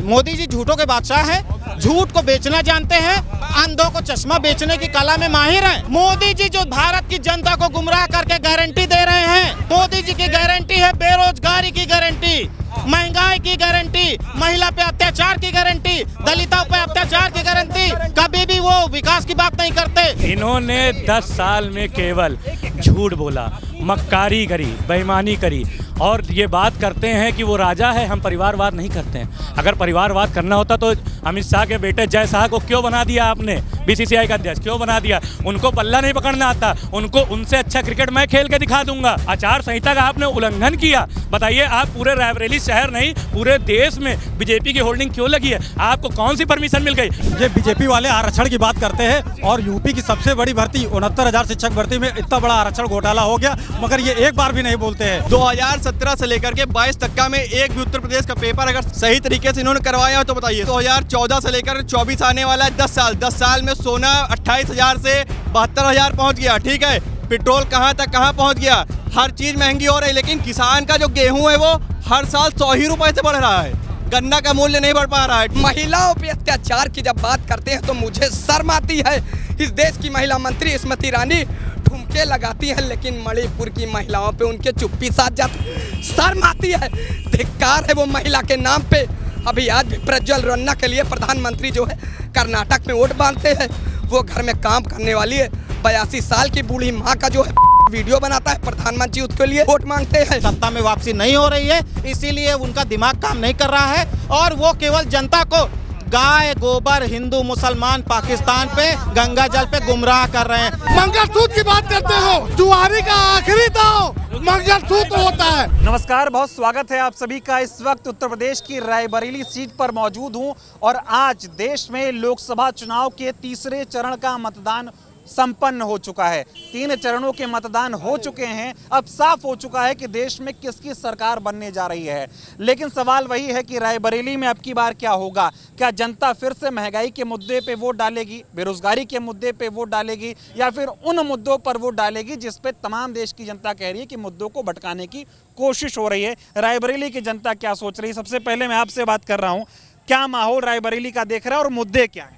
मोदी जी झूठों के बादशाह हैं, झूठ को बेचना जानते हैं, अंधों को चश्मा बेचने की कला में माहिर हैं। मोदी जी जो भारत की जनता को गुमराह करके गारंटी दे रहे हैं, मोदी जी की गारंटी है बेरोजगारी की गारंटी, महंगाई की गारंटी, महिला पे अत्याचार की गारंटी, दलितों पे अत्याचार की गारंटी। कभी भी वो विकास की बात नहीं करते। इन्होंने 10 साल में केवल झूठ बोला, मक्कारी करी, बेईमानी करी और ये बात करते हैं कि वो राजा है। हम परिवारवाद नहीं करते हैं। अगर परिवारवाद करना होता तो अमित शाह के बेटे जय शाह को क्यों बना दिया आपने बीसीसीआई का अध्यक्ष, क्यों बना दिया? उनको पल्ला नहीं पकड़ना आता, उनको उनसे अच्छा क्रिकेट मैं खेल के दिखा दूंगा। आचार संहिता का आपने उल्लंघन किया। बताइए, आप पूरे रायबरेली शहर नहीं पूरे देश में बीजेपी की होल्डिंग क्यों लगी है? आपको कौन सी परमिशन मिल गई? ये बीजेपी वाले आरक्षण की बात करते हैं और यूपी की सबसे बड़ी भर्ती 69,000 शिक्षक भर्ती में इतना बड़ा आरक्षण घोटाला हो गया, मगर ये एक बार भी नहीं बोलते हैं। 2017 से लेकर के 22 तक का में एक भी उत्तर प्रदेश का पेपर अगर सही तरीके से इन्होंने करवाया हो तो बताइए। 2014 से लेकर 24 आने वाला है 10 साल में सोना 28,000 से 72,000 पहुंच गया। ठीक है, पेट्रोल कहां तक कहां पहुंच गया, हर चीज महंगी हो रही है। लेकिन किसान का जो गेहूं है वो हर साल 100 ही रुपए से बढ़ रहा है, गन्ना का मूल्य नहीं बढ़ पा रहा है। महिलाओं पे अत्याचार की जब बात करते हैं तो मुझे शर्म आती है। इस देश की महिला मंत्री स्मृति ईरानी ठुमके लगाती हैं, लेकिन मणिपुर की महिलाओं पे उनके चुप्पी साध जाती, शर्म आती है। धिक्कार है वो महिला के नाम पे। अभी आज भी प्रज्वल रन्ना के लिए प्रधानमंत्री जो है कर्नाटक में वोट बांधते हैं। वो घर में काम करने वाली है, 82 साल की बूढ़ी माँ का जो है वीडियो बनाता है, प्रधानमंत्री उसके लिए वोट मांगते हैं। सत्ता में वापसी नहीं हो रही है, इसीलिए उनका दिमाग काम नहीं कर रहा है और वो केवल जनता को गाय गोबर हिंदू मुसलमान पाकिस्तान पे गंगा जल पे गुमराह कर रहे हैं। मंगलसूत्र की बात करते हो, जुआरी का आखिरी दांव मंगलसूत्र होता है। नमस्कार, बहुत स्वागत है आप सभी का। इस वक्त उत्तर प्रदेश की रायबरेली सीट पर मौजूद हूं और आज देश में लोकसभा चुनाव के तीसरे चरण का मतदान संपन्न हो चुका है। 3 चरणों के मतदान हो चुके हैं। अब साफ हो चुका है कि देश में किसकी सरकार बनने जा रही है। लेकिन सवाल वही है कि रायबरेली में अब की बार क्या होगा? क्या जनता फिर से महंगाई के मुद्दे पे वोट डालेगी, बेरोजगारी के मुद्दे पे वोट डालेगी, या फिर उन मुद्दों पर वोट डालेगी जिस पे तमाम देश की जनता कह रही है कि मुद्दों को भटकाने की कोशिश हो रही है? रायबरेली की जनता क्या सोच रही है? सबसे पहले मैं आपसे बात कर रहा हूँ, क्या माहौल रायबरेली का देख रहा है और मुद्दे क्या है?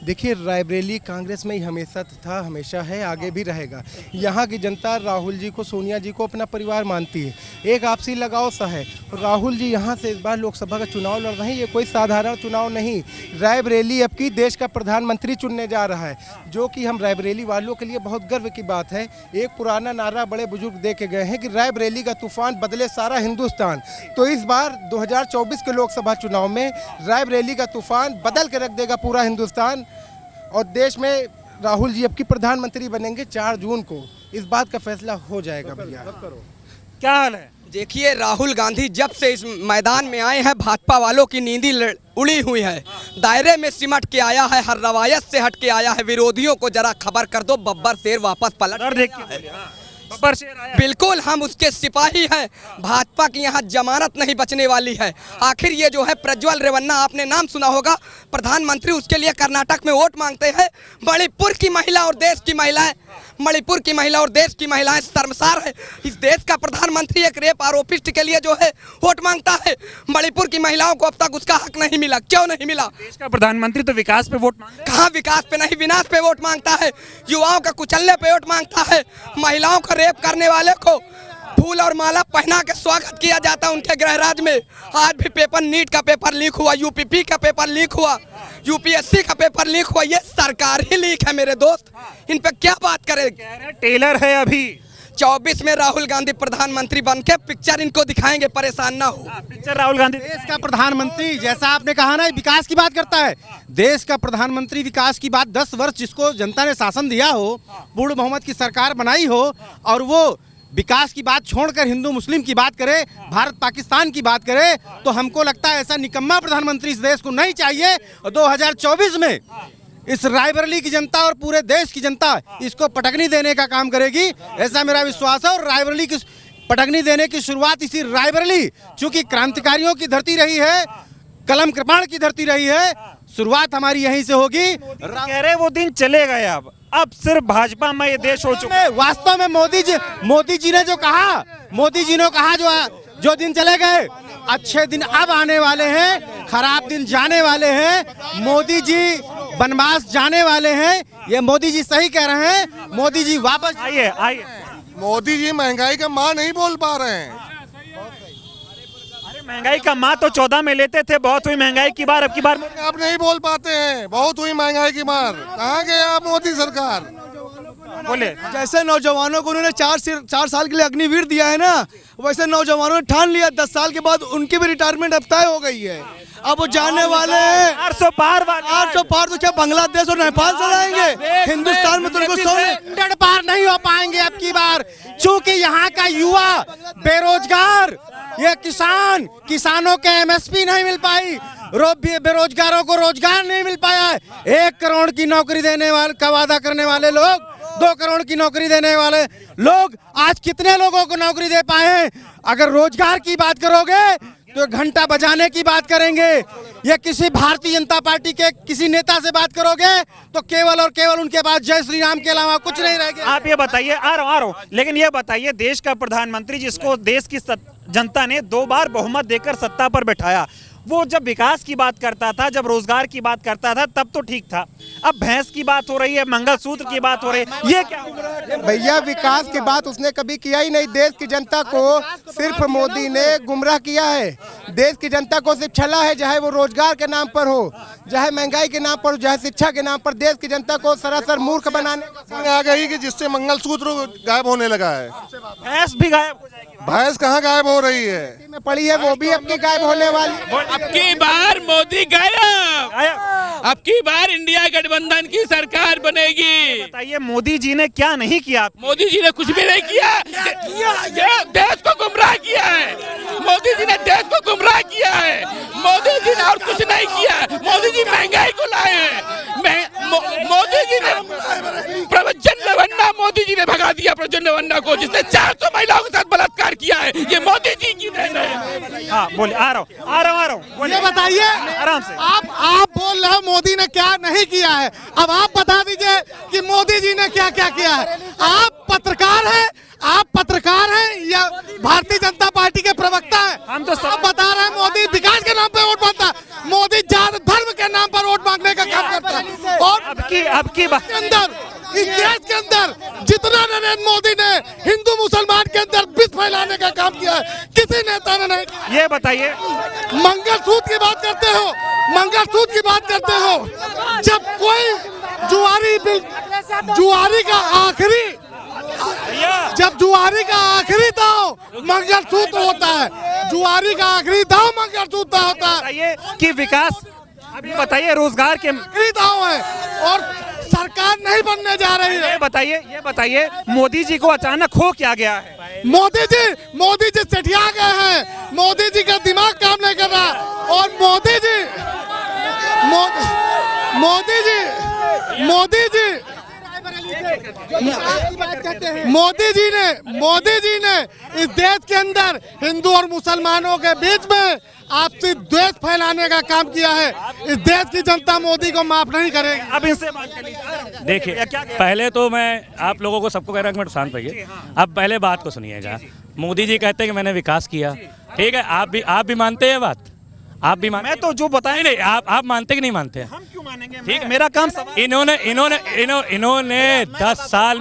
देखिए, रायबरेली कांग्रेस में ही हमेशा था, हमेशा है, आगे भी रहेगा। यहाँ की जनता राहुल जी को, सोनिया जी को अपना परिवार मानती है। एक आपसी लगाव सा है। राहुल जी यहाँ से इस बार लोकसभा का चुनाव लड़ रहे हैं। ये कोई साधारण चुनाव नहीं, रायबरेली अब की देश का प्रधानमंत्री चुनने जा रहा है, जो कि हम रायबरेली वालों के लिए बहुत गर्व की बात है। एक पुराना नारा बड़े बुजुर्ग दे के गए हैं कि रायबरेली का तूफान बदले सारा हिंदुस्तान। तो इस बार 2024 के लोकसभा चुनाव में रायबरेली का तूफान बदल के रख देगा पूरा हिंदुस्तान और देश में राहुल जी अब की प्रधानमंत्री बनेंगे 4 जून को। इस बात का फैसला हो जाएगा भैया। क्या हाल है? देखिए, राहुल गांधी जब से इस मैदान में आए हैं, भाजपा वालों की नींदी उड़ी हुई है। दायरे में सिमट के आया है, हर रवायत से हट के आया है। विरोधियों को जरा खबर कर दो, बब्बर शेर वापस पलट। बिल्कुल, हम उसके सिपाही हैं। भाजपा की यहाँ जमानत नहीं बचने वाली है। आखिर ये जो है प्रज्वल रेवन्ना, आपने नाम सुना होगा, प्रधानमंत्री उसके लिए कर्नाटक में वोट मांगते हैं। मणिपुर की महिला और देश की महिलाएं, मणिपुर की महिला और देश की महिलाएं शर्मसार है। इस देश का प्रधानमंत्री एक रेप आरोपिस्ट के लिए जो है वोट मांगता है। मणिपुर की महिलाओं को अब तक उसका हक नहीं मिला। क्यों नहीं मिला? देश का प्रधानमंत्री तो विकास पे वोट मांगता है। कहाँ विकास पे नहीं, विनाश पे वोट मांगता है। युवाओं का कुचलने पे वोट मांगता है। महिलाओं का रेप करने वाले को फूल और माला पहना के स्वागत किया जाता है उनके गृहराज में। आज भी पेपर, नीट का पेपर लीक हुआ, यूपीपी का पेपर लीक हुआ, यूपीएससी का पेपर लीक हुआ। ये सरकार ही लीक है मेरे दोस्त, इन पे क्या बात करें? टेलर है अभी 24 में राहुल गांधी प्रधानमंत्री बन के पिक्चर इनको दिखाएंगे, परेशान ना हो। पिक्चर राहुल गांधी देश का प्रधानमंत्री, जैसा आपने कहा ना, विकास की बात करता है। देश का प्रधानमंत्री विकास की बात, 10 वर्ष जिसको जनता ने शासन दिया हो, पूर्ण बहुमत की सरकार बनाई हो, और वो विकास की बात छोड़कर हिंदू मुस्लिम की बात करे, भारत पाकिस्तान की बात करे, तो हमको लगता है ऐसा निकम्मा प्रधानमंत्री इस देश को नहीं चाहिए। और 2024 में इस रायबरेली की जनता और पूरे देश की जनता इसको पटकनी देने का काम करेगी, ऐसा मेरा विश्वास है। और रायबरेली की पटकनी देने की शुरुआत इसी रायबरेली, चूंकि क्रांतिकारियों की धरती रही है, कलम कृपाण की धरती रही है, शुरुआत हमारी यहीं से होगी। कह रहे वो दिन चले गए, अब सिर्फ भाजपा में ये देश हो चुका है। वास्तव में मोदी जी ने जो कहा, जो जो दिन चले गए, अच्छे दिन अब आने वाले हैं, खराब दिन जाने वाले हैं। मोदी जी वनवास जाने वाले हैं, ये मोदी जी सही कह रहे हैं। मोदी जी वापस आइए आइए। मोदी जी महंगाई का माँ नहीं बोल पा रहे हैं। अरे महंगाई का माँ तो 14 में लेते थे, बहुत हुई महंगाई की बार, अब की बार आप नहीं बोल पाते हैं, बहुत हुई महंगाई की मार। कहाँ गए आप मोदी सरकार? बोले। जैसे नौजवानों को उन्होंने 4 साल के लिए अग्निवीर दिया है ना, वैसे नौजवानों ने ठान लिया 10 साल के बाद उनकी भी रिटायरमेंट अब तय हो गई है। अब वो जाने वाले हैं 800 पार 800 पार। तो क्या बांग्लादेश और नेपाल से जाएंगे? हिंदुस्तान में तो उनको 100 पार नहीं हो पाएंगे अब की बार, क्योंकि यहाँ का युवा बेरोजगार, ये किसानों के एमएसपी नहीं मिल पाई, बेरोजगारों को रोजगार नहीं मिल पाया है। 1 करोड़ की नौकरी देने वाले का वादा करने वाले लोग 2 करोड़ की नौकरी देने वाले लोग आज कितने लोगों को नौकरी दे पाए हैं? अगर रोजगार की बात करोगे तो घंटा बजाने की बात करेंगे। ये किसी भारतीय जनता पार्टी के किसी नेता से बात करोगे तो केवल और केवल उनके पास जय श्री राम के अलावा कुछ नहीं रह गया। आप ये बताइए, आ रहा हूं, लेकिन ये बताइए, देश का प्रधानमंत्री जिसको देश की जनता ने 2 बार बहुमत देकर सत्ता पर बैठाया, वो जब विकास की बात करता था, जब रोजगार की बात करता था, तब तो ठीक था। अब भैंस की बात हो रही है, मंगलसूत्र की बात हो रही है, ये क्या हो रहा है? भैया विकास की बात उसने कभी किया ही नहीं। देश की जनता को सिर्फ मोदी ने गुमराह किया है। देश की जनता को सिर्फ छला है, चाहे वो रोजगार के नाम पर हो, चाहे महंगाई के नाम पर हो, चाहे शिक्षा के नाम पर। देश की जनता को सरासर मूर्ख बनाने आ गई कि जिससे मंगलसूत्र गायब होने लगा है। भैंस भी गायब हो जाएगी। भैंस कहाँ गायब हो रही है? में पड़ी है, वो भी अपनी गायब होने वाली। अब की बार मोदी गायब, अब की बार इंडिया गठबंधन की सरकार बनेगी। बताइए मोदी जी ने क्या नहीं किया? मोदी जी ने कुछ भी नहीं किया, देश को गुमराह किया है। मोदी जी ने देश को गुमराह किया है। मोदी जी ने और कुछ नहीं किया। मोदी जी महंगाई को लाए हैं। मोदी जी ने प्रजन वन्ना, मोदी जी ने भगा दिया प्रजन वन्ना को, जिसने 400 महिलाओं के साथ बलात्कार किया है। ये मोदी जी की देन है। हाँ बोले, आ रहा हूँ। ये बताइए, आराम से। आप बोल रहे हो मोदी ने क्या नहीं किया है, अब आप बता दीजिए कि मोदी जी ने क्या क्या किया है। आप पत्रकार हैं या भारतीय जनता पार्टी के प्रवक्ता हैं? हम तो सब बता रहे हैं मोदी विकास के नाम पर वोट मांगता है, मोदी जात धर्म के नाम पर वोट मांगने का काम करता है। और अब की बात के अंदर, इस देश के अंदर जितना नरेंद्र मोदी ने हिंदू मुसलमान के अंदर विष फैलाने का काम किया है, किसी नेता ने नहीं किया। ये बताइए, मंगलसूत्र की बात करते हो, मंगलसूत्र की बात करते हो, जब कोई जुआरी का आखिरी दांव मंगलसूत्र होता है। जुआरी का आखिरी दांव मंगलसूत्र होता है। बताइए कि विकास, अभी बताइए रोजगार के आखिरी दांव है और सरकार नहीं बनने जा रही है। ये बताइए मोदी जी को अचानक खो क्या गया है? मोदी जी सेठिया गए हैं। मोदी जी का दिमाग काम नहीं कर रहा। और मोदी जी ने इस देश के अंदर हिंदू और मुसलमानों के बीच में आपसी द्वेष फैलाने का काम किया है। इस देश की जनता मोदी को माफ नहीं करेगी। अब इनसे बात कर लीजिए। देखिए, पहले तो मैं आप लोगों को सबको कह रहा हूँ कि शांत रहिए। अब पहले बात को सुनिएगा। मोदी जी कहते हैं कि मैंने विकास किया, ठीक है, आप भी मानते हैं बात? आप भी मानते? मैं तो जो बताए नहीं, आप मानते कि नहीं मानते? हम क्यों मानेंगे? ठीक है, मेरा काम इन्होंने 10 साल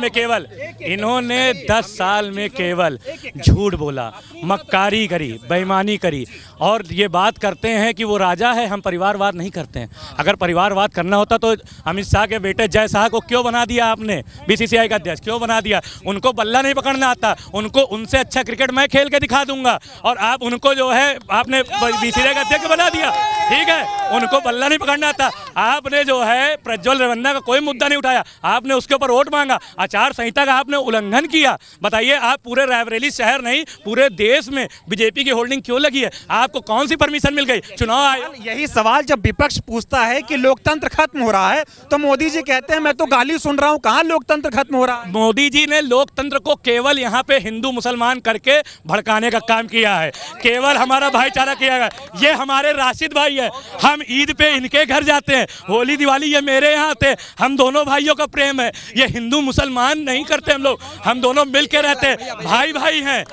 में केवल झूठ बोला, मक्कारी करी, बेईमानी करी और ये बात करते हैं कि वो राजा है, हम परिवारवाद नहीं करते हैं। अगर परिवारवाद करना होता तो अमित शाह के बेटे जय शाह को क्यों बना दिया आपने बीसीसीआई का अध्यक्ष? क्यों बना दिया? उनको बल्ला नहीं पकड़ना आता, उनसे अच्छा क्रिकेट मैं खेल के दिखा दूंगा और आप उनको जो है आपने बीसीसीआई का अध्यक्ष बना दिया, ठीक है, उनको बल्ला नहीं पकड़ना आता। आपने जो है प्रज्वल रेवन्ना का कोई मुद्दा नहीं उठाया, आपने उसके ऊपर वोट मांगा, आचार संहिता का आपने उल्लंघन किया। बताइए, आप पूरे रायबरेली शहर नहीं पूरे देश में बीजेपी की होल्डिंग क्यों लगी है? आपको कौन सी परमिशन मिल गई? चुनाव आयोग, यही सवाल जब विपक्ष पूछता है कि लोकतंत्र खत्म हो रहा है तो मोदी जी कहते हैं मैं तो गाली सुन रहा हूं, कहां लोकतंत्र खत्म हो रहा है? मोदी जी ने लोकतंत्र को केवल यहाँ पे हिंदू मुसलमान करके भड़काने का काम किया है, केवल हमारा भाईचारा किया है। ये हमारे राशिद भाई है, हम ईद पे इनके घर जाते हैं, होली दिवाली ये मेरे यहाँ आते हैं, हम दोनों भाइयों का प्रेम है। ये हिंदू मुसलमान नहीं करते हम लोग, हम दोनों मिल के रहते हैं, भाई भाई हैं।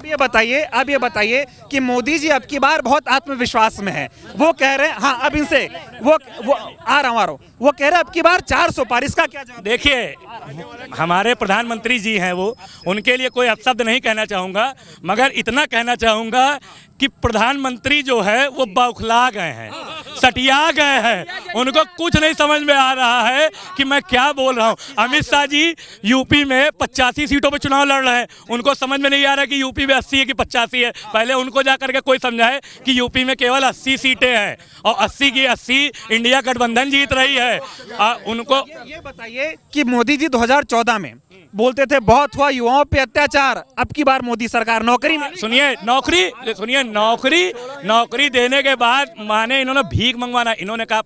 अब ये बताइए कि मोदी जी अब की बार बहुत आत्मविश्वास में है। वो कह रहे हैं, हाँ अब इनसे वो आ रहा हूँ वो कह रहे हैं अब की बार 400 पार, इसका क्या जवाब? देखिए, हमारे प्रधानमंत्री जी हैं वो, उनके लिए कोई अपशब्द नहीं कहना चाहूँगा, मगर इतना कहना चाहूँगा कि प्रधानमंत्री जो है वो बौखला गए हैं, सटिया गए हैं, उनको कुछ नहीं समझ में आ रहा है कि मैं क्या बोल रहा हूँ। अमित शाह जी यूपी में 85 सीटों पर चुनाव लड़ रहे हैं, उनको समझ में नहीं आ रहा कि यूपी में 80 है कि 85 है। पहले उनको जा करके कोई समझाए कि यूपी में केवल 80 सीटें हैं और 80 की 80 इंडिया गठबंधन जीत रही है। उनको ये बताइए कि मोदी जी 2014 में बोलते थे बहुत हुआ युवाओं पे अत्याचार, अब की बार मोदी सरकार नौकरी में, सुनिए नौकरी देने के बाद माने इन्होंने भीख मंगवाना, इन्होंने कहा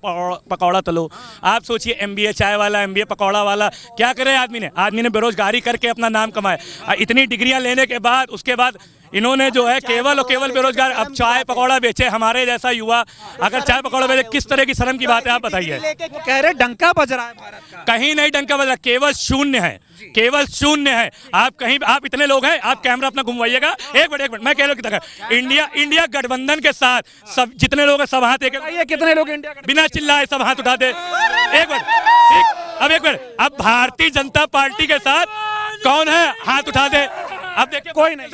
पकौड़ा तलो। आप सोचिए MBA चाय वाला, MBA पकौड़ा वाला, क्या करे आदमी ने बेरोजगारी करके अपना नाम कमाए। इतनी डिग्रियां लेने के बाद उसके बाद इन्होंने जो है केवल और केवल बेरोजगार, अब चाय पकौड़ा बेचे। हमारे जैसा युवा अगर चाय पकौड़ा बेचे, किस तरह की शर्म की बात है, आप बताइए। कह रहे डंका बज रहा है भारत का, कहीं नहीं डंका बज रहा, केवल शून्य है, केवल शून्य है। आप इतने लोग हैं, आप कैमरा अपना घुमवाइएगा। एक मिनट मैं कह रहा हूँ कि इंडिया गठबंधन के साथ सब जितने लोग हैं सब हाथ कितने लोग इंडिया बिना चिल्लाए सब हाथ उठा दे। एक मिनट अब भारतीय जनता पार्टी के साथ कौन है, हाथ उठा दे। अब देखिए कोई नहीं,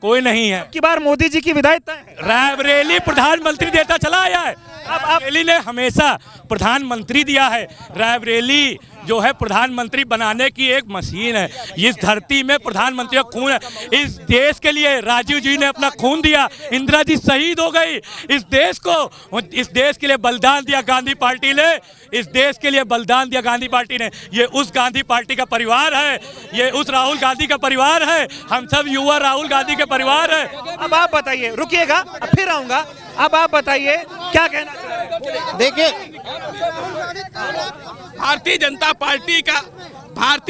कोई नहीं है। की बार मोदी जी की विदाई तय है। रायबरेली प्रधानमंत्री देता चला आया है। अब रायबरेली ने हमेशा प्रधानमंत्री दिया है। रायबरेली जो है प्रधानमंत्री बनाने की एक मशीन है। इस धरती में प्रधानमंत्री का खून है। इस देश के लिए राजीव जी ने अपना खून दिया, इंदिरा जी शहीद हो गई। इस देश के लिए बलिदान दिया गांधी पार्टी ने, इस देश के लिए बलिदान दिया गांधी पार्टी ने। ये उस गांधी पार्टी का परिवार है, ये उस राहुल गांधी का परिवार है। हम सब युवा राहुल गांधी के परिवार है। अब आप बताइए, रुकिएगा फिर आऊंगा। अब आप बताइए क्या कहना चाहते हैं? देखिए, भारतीय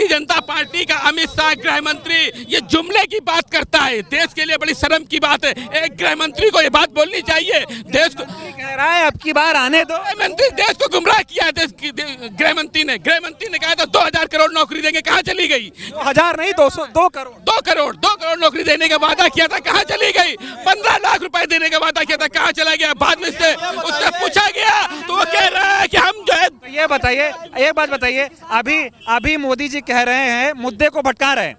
जनता पार्टी का अमित शाह गृह मंत्री ये जुमले की बात करता है। देश के लिए बड़ी शर्म की बात है, एक गृह मंत्री को ये बात बोलनी चाहिए। देश को कह रहा है अब की बार आने दो। मंत्री देश को गुमराह किया है। गृह मंत्री ने कहा था 2000 करोड़ नौकरी देंगे, कहाँ चली गई? 2000 नहीं, 2 करोड़ नौकरी देने का वादा किया था, कहाँ चली गई? 15 लाख रुपए देने का वादा किया था, कहाँ चला गया? बाद में उससे पूछा गया तो वो कह रहा है कि हम जो है। ये बताइए, एक बात बताइए, अभी मोदी जी कह रहे हैं, मुद्दे को भटका रहे हैं,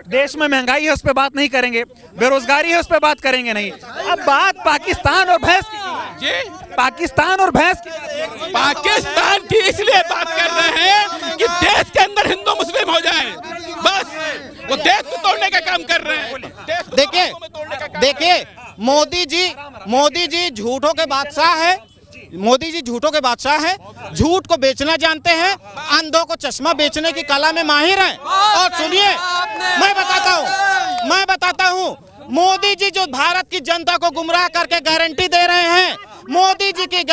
देश में महंगाई है उस पर बात नहीं करेंगे, बेरोजगारी है उस पर बात करेंगे नहीं। अब बात पाकिस्तान और भैंस की, पाकिस्तान की इसलिए बात कर रहे हैं कि देश के अंदर हिंदू मुस्लिम हो जाए, बस वो देश को तोड़ने का काम कर रहे हैं। देखिए मोदी जी झूठों के बादशाह है। मोदी जी झूठों के बादशाह हैं, झूठ को बेचना जानते हैं, अंधों को चश्मा बेचने की कला में माहिर हैं। और सुनिए, मैं बताता हूँ मोदी जी जो भारत की जनता को गुमराह करके गारंटी दे रहे हैं, मोदी जी की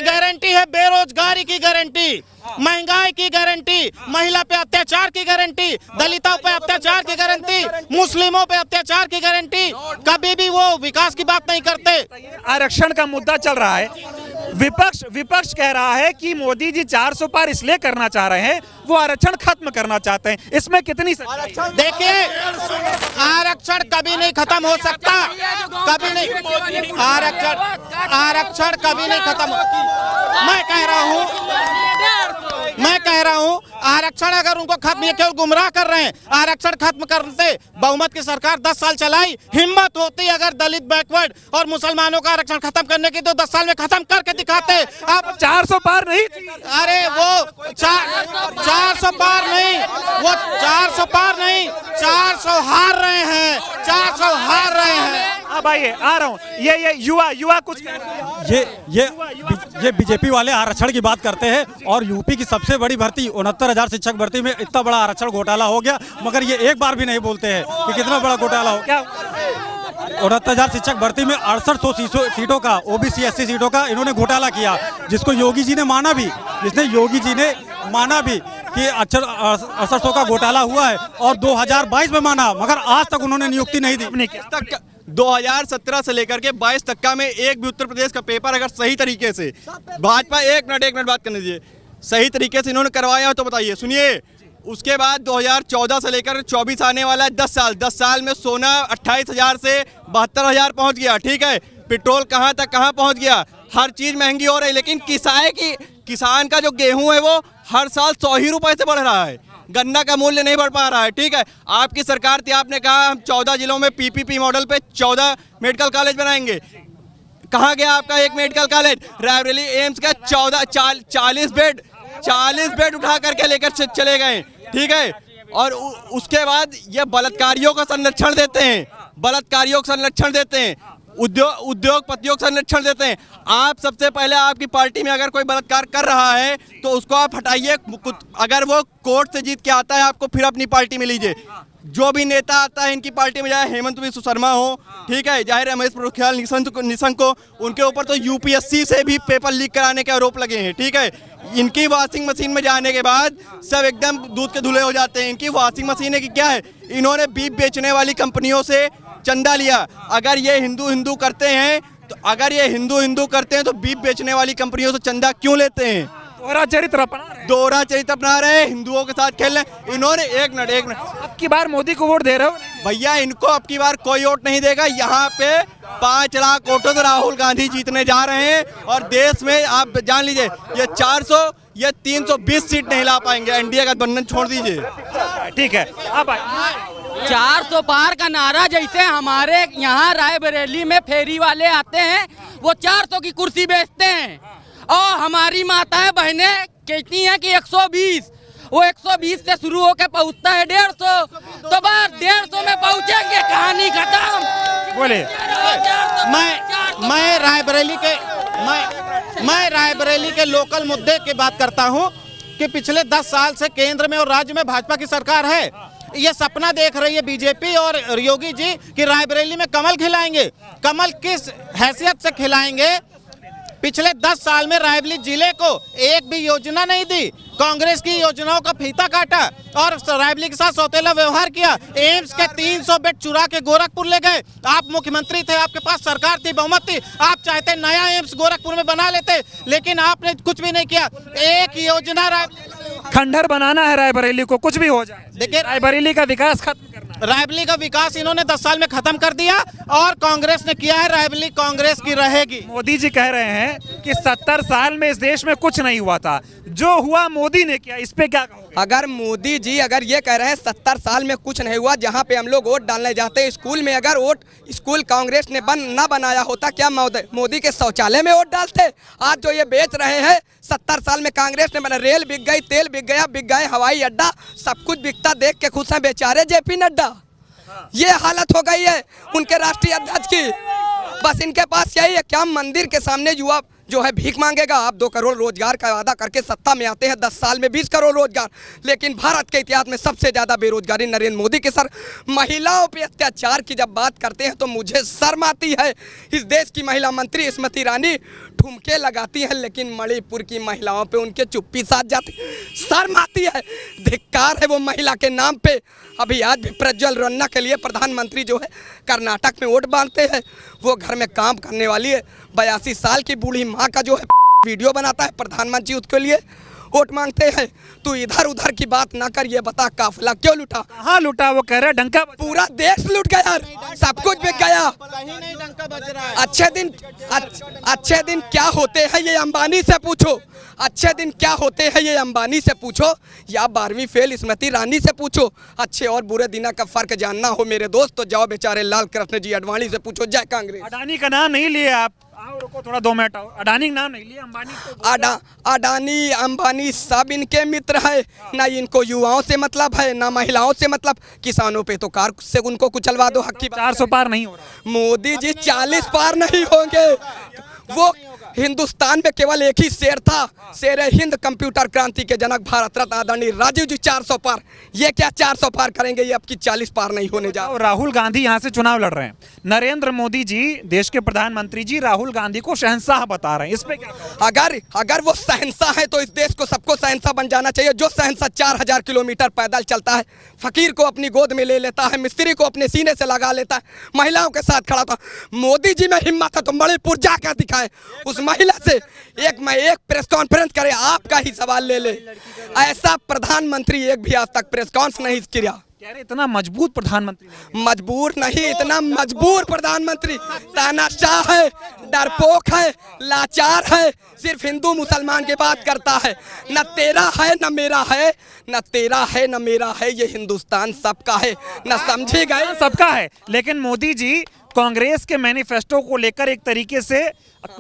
गारंटी है बेरोजगारी की गारंटी, महंगाई की गारंटी, महिला पे अत्याचार की गारंटी, दलितों पे अत्याचार की गारंटी, मुस्लिमों पे अत्याचार की गारंटी। कभी भी वो विकास की बात नहीं करते। आरक्षण का मुद्दा चल रहा है, विपक्ष कह रहा है कि मोदी जी 400 पार इसलिए करना चाह रहे हैं, वो आरक्षण खत्म करना चाहते हैं। इसमें कितनी देखिए, आरक्षण कभी नहीं खत्म हो सकता, कभी नहीं। आरक्षण कभी नहीं खत्म। मैं कह रहा हूँ आरक्षण अगर उनको खत्म, ये केवल गुमराह कर रहे हैं। आरक्षण खत्म करते बहुमत की सरकार 10 साल चलाई, हिम्मत होती अगर दलित बैकवर्ड और मुसलमानों का आरक्षण खत्म करने की तो 10 साल में खत्म करके दिखाते। आप 400 पार नहीं, अरे वो 400 पार नहीं, वो 400 पार नहीं, 400 हार रहे हैं, 400 हार रहे हैं। अब आइए, आ रहा हूँ। ये युवा कुछ ये बीजेपी वाले आरक्षण की बात करते हैं और यूपी की सबसे बड़ी भर्ती 69,000 शिक्षक भर्ती में इतना बड़ा आरक्षण घोटाला हो गया, मगर ये एक बार भी नहीं बोलते हैं कि कितना बड़ा घोटाला हो गया। 69,000 शिक्षक भर्ती में 6800 सीटों का, OBC SC सीटों का इन्होंने घोटाला किया, जिसको योगी जी ने माना भी, कि 6800 का घोटाला हुआ है और 2022 में माना, मगर आज तक उन्होंने नियुक्ति नहीं दी। 2017 से लेकर के 22 तक का में एक भी उत्तर प्रदेश का पेपर अगर सही तरीके से भाजपा एक मिनट बात करने दीजिए, सही तरीके से इन्होंने करवाया हो तो बताइए। सुनिए, उसके बाद 2014 से लेकर 24 आने वाला है 10 साल में सोना 28,000 से 72,000 पहुंच गया। ठीक है, पेट्रोल कहां तक कहां पहुंच गया, हर चीज महंगी हो रही है। लेकिन किसान का जो गेहूं है वो हर साल 100 ही रुपए से बढ़ रहा है, गन्ना का मूल्य नहीं बढ़ पा रहा है। ठीक है, आपकी सरकार थी, आपने कहा हम 14 जिलों में पीपीपी मॉडल पे 14 मेडिकल कॉलेज बनाएंगे। कहाँ गया आपका एक मेडिकल कॉलेज? रायबरेली एम्स का 40 बेड उठा करके लेकर चले गए। ठीक है, और उसके बाद ये बलात्कारियों का संरक्षण देते हैं, उद्योगपतियों का संरक्षण देते हैं। आप सबसे पहले आपकी पार्टी में अगर कोई बलात्कार कर रहा है तो उसको आप हटाइए, अगर वो कोर्ट से जीत के आता है आपको फिर अपनी पार्टी में लीजिए। जो भी नेता आता है इनकी पार्टी में, चाहे हेमंत बिस्व शर्मा हो, ठीक है, चाहे रमेश पोखरियाल निशंक हो, उनके ऊपर तो यूपीएससी से भी पेपर लीक कराने के आरोप लगे हैं। ठीक है, इनकी वॉशिंग मशीन में जाने के बाद सब एकदम दूध के धुले हो जाते हैं। इनकी वॉशिंग मशीन की क्या है, इन्होंने बीफ बेचने वाली कंपनियों से चंदा लिया। अगर ये हिंदू करते हैं तो बीफ बेचने वाली कंपनियों से चंदा क्यों लेते हैं? दोहरा चरित्र अपना रहे हैं, हिंदुओं के साथ खेल रहे हैं इन्होंने। एक मिनट, अब की बार मोदी को वोट दे रहे हो? भैया, इनको अब की बार कोई वोट नहीं देगा। यहाँ पे 5 लाख वोटों से राहुल गांधी जीतने जा रहे हैं और देश में आप जान लीजिए ये 320 सीट नहीं ला पाएंगे। एनडीए का गठबंधन छोड़ दीजिए। ठीक है, अब 400 पार का नारा जैसे हमारे यहाँ रायबरेली में फेरी वाले आते हैं, वो 400 की कुर्सी बेचते हैं और हमारी माताएं बहनें कहती हैं कि 120, वो 120 से शुरू होकर पहुँचता है 150, तो बस 150 में पहुँचेंगे, कहानी खत्म। बोले मैं रायबरेली के लोकल मुद्दे की बात करता हूँ कि पिछले 10 साल से केंद्र में और राज्य में भाजपा की सरकार है। ये सपना देख रही है बीजेपी और योगी जी कि रायबरेली में कमल खिलाएंगे। कमल किस हैसियत से खिलाएंगे? पिछले 10 साल में रायबरेली जिले को एक भी योजना नहीं दी, कांग्रेस की योजनाओं का फीता काटा और रायबरेली के साथ सौतेला व्यवहार किया। एम्स के 300 बेड चुरा के गोरखपुर ले गए। आप मुख्यमंत्री थे, आपके पास सरकार थी, बहुमत थी, आप चाहते नया एम्स गोरखपुर में बना लेते, लेकिन आपने कुछ भी नहीं किया। एक योजना खंडहर बनाना है रायबरेली को, कुछ भी हो जाए। देखिए, रायबरेली का विकास खत्म करना है। रायबरेली का विकास इन्होंने 10 साल में खत्म कर दिया और कांग्रेस ने किया है। रायबरेली कांग्रेस की रहेगी। मोदी जी कह रहे हैं कि 70 साल में इस देश में कुछ नहीं हुआ था, जो हुआ मोदी ने किया। इस पे क्या कहोगे? अगर मोदी जी अगर ये कह रहे हैं 70 साल में कुछ नहीं हुआ, जहाँ पे हम लोग वोट डालने जाते हैं स्कूल में, अगर स्कूल कांग्रेस ने ना बनाया होता, क्या मोदी के शौचालय में वोट डालते? आज जो ये बेच रहे हैं 70 साल में कांग्रेस ने बना, रेल बिक गई, तेल बिक गए, हवाई अड्डा, सब कुछ बिकता देख के खुश हैं बेचारे जेपी नड्डा। ये हालत हो गई है उनके राष्ट्रीय अध्यक्ष की। बस इनके पास यही है, क्या मंदिर के सामने युवा जो है भीख मांगेगा? आप 2 करोड़ रोजगार का वादा करके सत्ता में आते हैं, 10 साल में 20 करोड़ रोजगार, लेकिन भारत के इतिहास में सबसे ज्यादा बेरोजगारी नरेंद्र मोदी के सर। महिलाओं पे अत्याचार की जब बात करते हैं तो मुझे शर्म आती है। इस देश की महिला मंत्री स्मृति ईरानी ठुमके लगाती है, लेकिन मणिपुर की महिलाओं पे उनके चुप्पी साध जाती, शर्म आती है। धिक्कार है वो महिला के नाम पे। अभी आज भी प्रज्वल रन्ना के लिए प्रधानमंत्री जो है कर्नाटक में वोट बांटते हैं, वो घर में काम करने वाली है। 82 साल की बूढ़ी माँ का जो है वीडियो बनाता है प्रधानमंत्री, उसके लिए वोट मांगते हैं। तू इधर उधर की बात ना कर, ये बता काफिला क्यों लुटा? कहाँ लुटा? वो कह रहे डंका पूरा देश लुट गया, सब कुछ बिक गया। अच्छे दिन क्या होते हैं ये अंबानी से पूछो, अच्छे दिन क्या होते हैं ये अंबानी से पूछो, या 12वीं फेल स्मृति ईरानी से पूछो। अच्छे और बुरे दिन का फर्क जानना हो मेरे दोस्त तो जाओ बेचारे लाल कृष्ण जी अडवाणी से पूछो। जय कांग्रेस। अडानी का नाम नहीं लिया आप, रुको थोड़ा 2 मिनट। अडानी का नाम नहीं लिया, अंबानी तो अडानी अंबानी सब इनके मित्र है। ना इनको युवाओं से मतलब है, ना महिलाओं से मतलब। किसानों पे तो कार से उनको कुचलवा दो, हक की 400 पार नहीं हो रहा। मोदी जी 40 पार नहीं होंगे। वो हिंदुस्तान में केवल एक ही शेर था, शेर हिंद, कंप्यूटर क्रांति के जनक भारत रत्न आदरणीय राजीव जी 400 पार। ये क्या 400 पार करेंगे? ये आपकी 40 पार नहीं होने जा। राहुल गांधी यहाँ से चुनाव लड़ रहे हैं, नरेंद्र मोदी जी देश के प्रधानमंत्री जी राहुल गांधी को शहंशाह बता रहे हैं, इस पे क्या? अगर वो शहंशाह है तो इस देश को सबको शहंशाह बन जाना चाहिए। जो शहंशाह 4000 किलोमीटर पैदल चलता है, फकीर को अपनी गोद में ले लेता है, मिस्त्री को अपने सीने से लगा लेता है, महिलाओं के साथ खड़ा था। मोदी जी में हिम्मत है तो मणिपुर जाकर दिखाए, उस उस महिला से एक प्रेस कॉन्फ्रेंस करे, आपका ही सवाल ले ले। ऐसा प्रधानमंत्री एक भी आज तक प्रेस कॉन्फ्रेंस नहीं किया। कह रहे इतना मजबूत प्रधानमंत्री नहीं। मजबूर नहीं, इतना मजबूर प्रधानमंत्री। तानाशाह है, डरपोक है, लाचार है, सिर्फ हिंदू मुसलमान की बात करता है। न तेरा है न मेरा है, न तेरा है न मेरा है, ये हिंदुस्तान सबका है। न समझे गए? सबका है। लेकिन मोदी जी कांग्रेस के मैनिफेस्टो को लेकर एक तरीके से,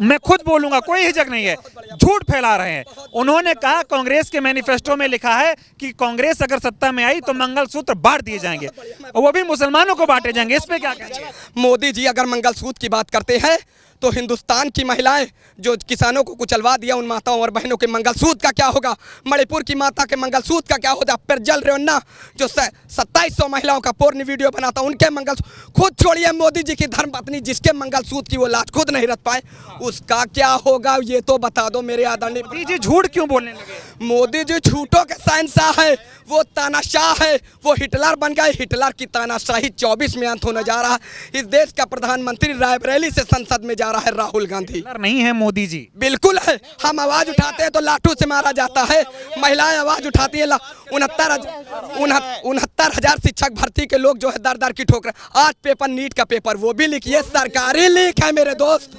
मैं खुद बोलूंगा, कोई हिचक नहीं है, झूठ फैला रहे हैं। उन्होंने कहा कांग्रेस के मैनिफेस्टो में लिखा है कि कांग्रेस अगर सत्ता में आई तो मंगलसूत्र बांट दिए जाएंगे, और वो भी मुसलमानों को बांटे जाएंगे। इस पे क्या कहना? मोदी जी अगर मंगलसूत्र की बात करते हैं तो हिंदुस्तान की महिलाएं जो किसानों को कुचलवा दिया, उन माताओं और बहनों के मंगलसूत्र का क्या होगा? मणिपुर की माता के मंगलसूत्र का क्या होगा? प्रज्वल रेवन्ना जो 2700 महिलाओं का पोर्न वीडियो बनाता, उनके मंगलसूत्र, खुद छोड़िए मोदी जी की धर्मपत्नी जिसके मंगलसूत्र की वो लाज खुद नहीं रख पाए, उसका क्या होगा? ये तो बता दो मेरे आदरणीय। मोदी जी झूठ क्यों बोलने लगे? मोदी जी झूठों के शहंशाह है, वो तानाशाह है, वो हिटलर बन गए। हिटलर की तानाशाही 24 में अंत होने जा रहा है। इस देश का प्रधानमंत्री रायबरेली से संसद में जा रहा है राहुल गांधी। नहीं है मोदी जी? बिल्कुल है। हम आवाज उठाते हैं तो लाठू से मारा जाता है, महिलाएं आवाज उठाती है। 69,000 शिक्षक भर्ती के लोग जो है दर दर की ठोकर। आज पेपर नीट का पेपर, वो भी लिखिए, सरकारी लीक है मेरे दोस्त।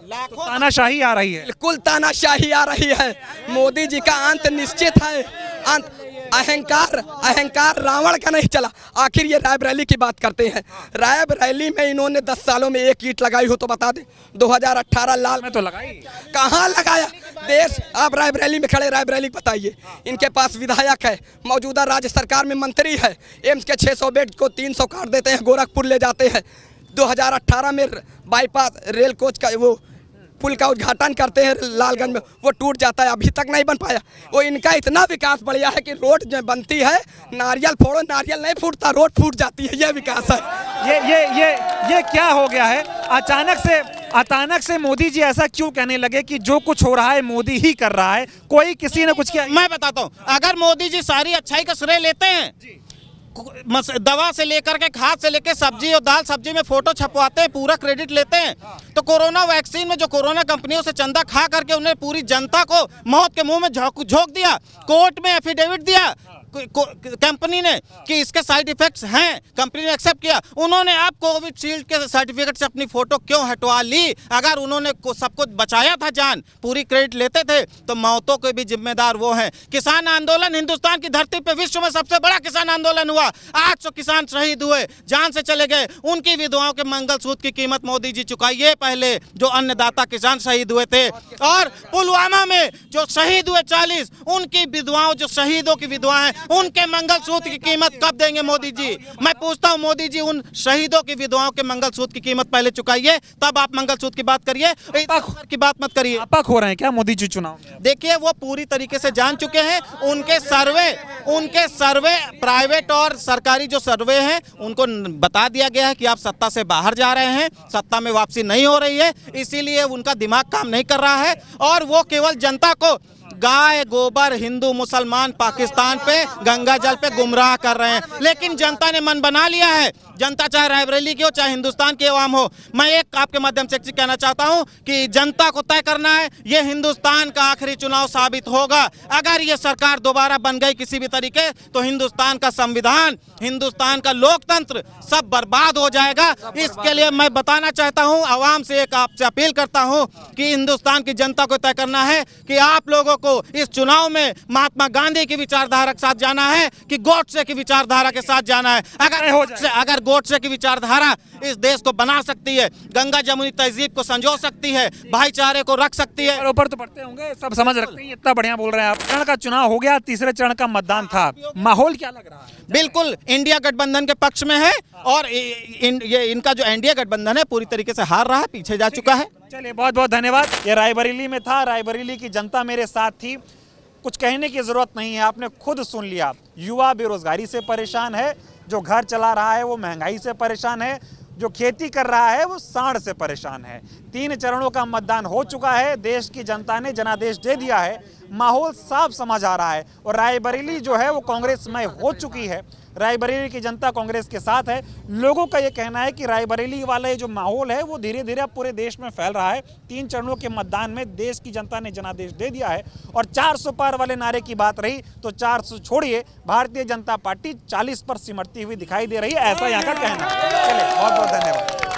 तानाशाही आ रही है। बिल्कुल तानाशाही आ रही है। मोदी जी का अंत निश्चित है। अंत अहंकार रावण का नहीं चला। आखिर ये रायबरेली की बात करते हैं, रायबरेली में इन्होंने 10 सालों में एक ईंट लगाई हो तो बता दें। 2018 लाल में तो लगाई, कहाँ लगाया? देश आप रायबरेली में खड़े, रायबरेली बताइए। इनके पास विधायक है, मौजूदा राज्य सरकार में मंत्री है, एम्स के 600 बेड को 300 काट देते हैं, गोरखपुर ले जाते हैं। 2018 में बाईपास रेल कोच का वो पुल का उद्घाटन करते हैं लालगंज में, वो टूट जाता है, अभी तक नहीं बन पाया। वो इनका इतना विकास बढ़िया है कि रोड जो बनती है, नारियल फोड़ो, नारियल नहीं फूटता, रोड फूट जाती है। ये विकास है। ये क्या हो गया है? अचानक से मोदी जी ऐसा क्यों कहने लगे कि जो कुछ हो रहा है मोदी ही कर रहा है, कोई किसी ने कुछ किया? मैं बताता हूँ, अगर मोदी जी सारी अच्छाई का श्रेय लेते हैं, दवा से लेकर के खाद से लेकर सब्जी और दाल सब्जी में फोटो छपवाते हैं, पूरा क्रेडिट लेते हैं, तो कोरोना वैक्सीन में जो कोरोना कंपनियों से चंदा खा करके उन्हें पूरी जनता को मौत के मुंह में झोंक दिया, कोर्ट में एफिडेविट दिया कंपनी ने कि इसके साइड इफेक्ट्स हैं, कंपनी ने एक्सेप्ट किया। उन्होंने आप कोविशील्ड के सर्टिफिकेट से अपनी फोटो क्यों हटवा ली? अगर उन्होंने सब कुछ बचाया था, जान पूरी क्रेडिट लेते थे, तो मौतों के भी जिम्मेदार वो हैं। किसान आंदोलन हिंदुस्तान की धरती पे विश्व में सबसे बड़ा किसान आंदोलन हुआ। 800 किसान शहीद हुए, जान से चले गए। उनकी विधवाओं के मंगलसूत्र की कीमत मोदी जी चुकाइए पहले, जो अन्नदाता किसान शहीद हुए थे। और पुलवामा में जो शहीद हुए 40, उनकी विधवाओं, जो शहीदों की विधवा हैं, उनके मंगलसूत्र की कीमत कब देंगे मोदी जी? मैं पूछता हूं, मोदी जी उन शहीदों की विधवाओं के मंगलसूत्र की कीमत पहले चुकाइए, तब आप मंगलसूत्र की बात करिए, की बात मत करिए। आपक हो रहे हैं क्या मोदी जी चुनाव में? देखिए, वो पूरी तरीके से जान चुके हैं। उनके सर्वे प्राइवेट और सरकारी जो सर्वे हैं, उनको बता दिया गया है कि आप सत्ता से बाहर जा रहे हैं, सत्ता में वापसी नहीं हो रही है, इसीलिए उनका दिमाग काम नहीं कर रहा है और वो केवल जनता को गाय गोबर, हिंदू मुसलमान, पाकिस्तान पे, गंगा जल पे गुमराह कर रहे हैं। लेकिन जनता ने मन बना लिया है। जनता चाहे रायबरेली की हो, चाहे हिंदुस्तान की आवाम हो। मैं एक आपके माध्यम से कहना चाहता हूं कि जनता को तय करना है, ये हिंदुस्तान का आखिरी चुनाव साबित होगा। अगर ये सरकार दोबारा बन गई किसी भी तरीके, तो हिंदुस्तान का संविधान, हिंदुस्तान का लोकतंत्र सब बर्बाद हो जाएगा। इसके लिए मैं बताना चाहता हूं, आवाम से एक आपसे अपील करता हूं कि हिंदुस्तान की जनता को तय करना है कि आप लोगों को इस चुनाव में महात्मा गांधी की विचारधारा के साथ जाना है कि गोडसे की विचारधारा के साथ जाना है। अगर गोडसे की विचारधारा इस देश को बना सकती है, गंगा जमुनी तहजीब को संजो सकती है, भाईचारे को रख सकती है। ऊपर तो पढ़ते होंगे, सब समझ रखते हैं, इतना बढ़िया बोल रहे हैं आप। चरण का चुनाव हो गया, तीसरे चरण का मतदान था, माहौल क्या लग रहा है? बिल्कुल इंडिया गठबंधन के पक्ष में है और इनका जो एनडीए गठबंधन है पूरी तरीके से हार रहा है, पीछे जा चुका है। चलिए, बहुत बहुत धन्यवाद। ये रायबरेली में था, रायबरेली की जनता मेरे साथ थी। कुछ कहने की जरूरत नहीं है, आपने खुद सुन लिया। युवा बेरोजगारी से परेशान है, जो घर चला रहा है वो महंगाई से परेशान है, जो खेती कर रहा है वो सांड से परेशान है। 3 चरणों का मतदान हो चुका है, देश की जनता ने जनादेश दे दिया है, माहौल साफ समझ आ रहा है और रायबरेली जो है वो कांग्रेसमय हो चुकी है। रायबरेली की जनता कांग्रेस के साथ है। लोगों का ये कहना है कि रायबरेली वाला ये जो माहौल है वो धीरे धीरे अब पूरे देश में फैल रहा है। 3 चरणों के मतदान में देश की जनता ने जनादेश दे दिया है और 400 पार वाले नारे की बात रही तो 400 छोड़िए, भारतीय जनता पार्टी 40 पर सिमटती हुई दिखाई दे रही है, ऐसा यहाँ का कहना है। चलिए, बहुत बहुत धन्यवाद।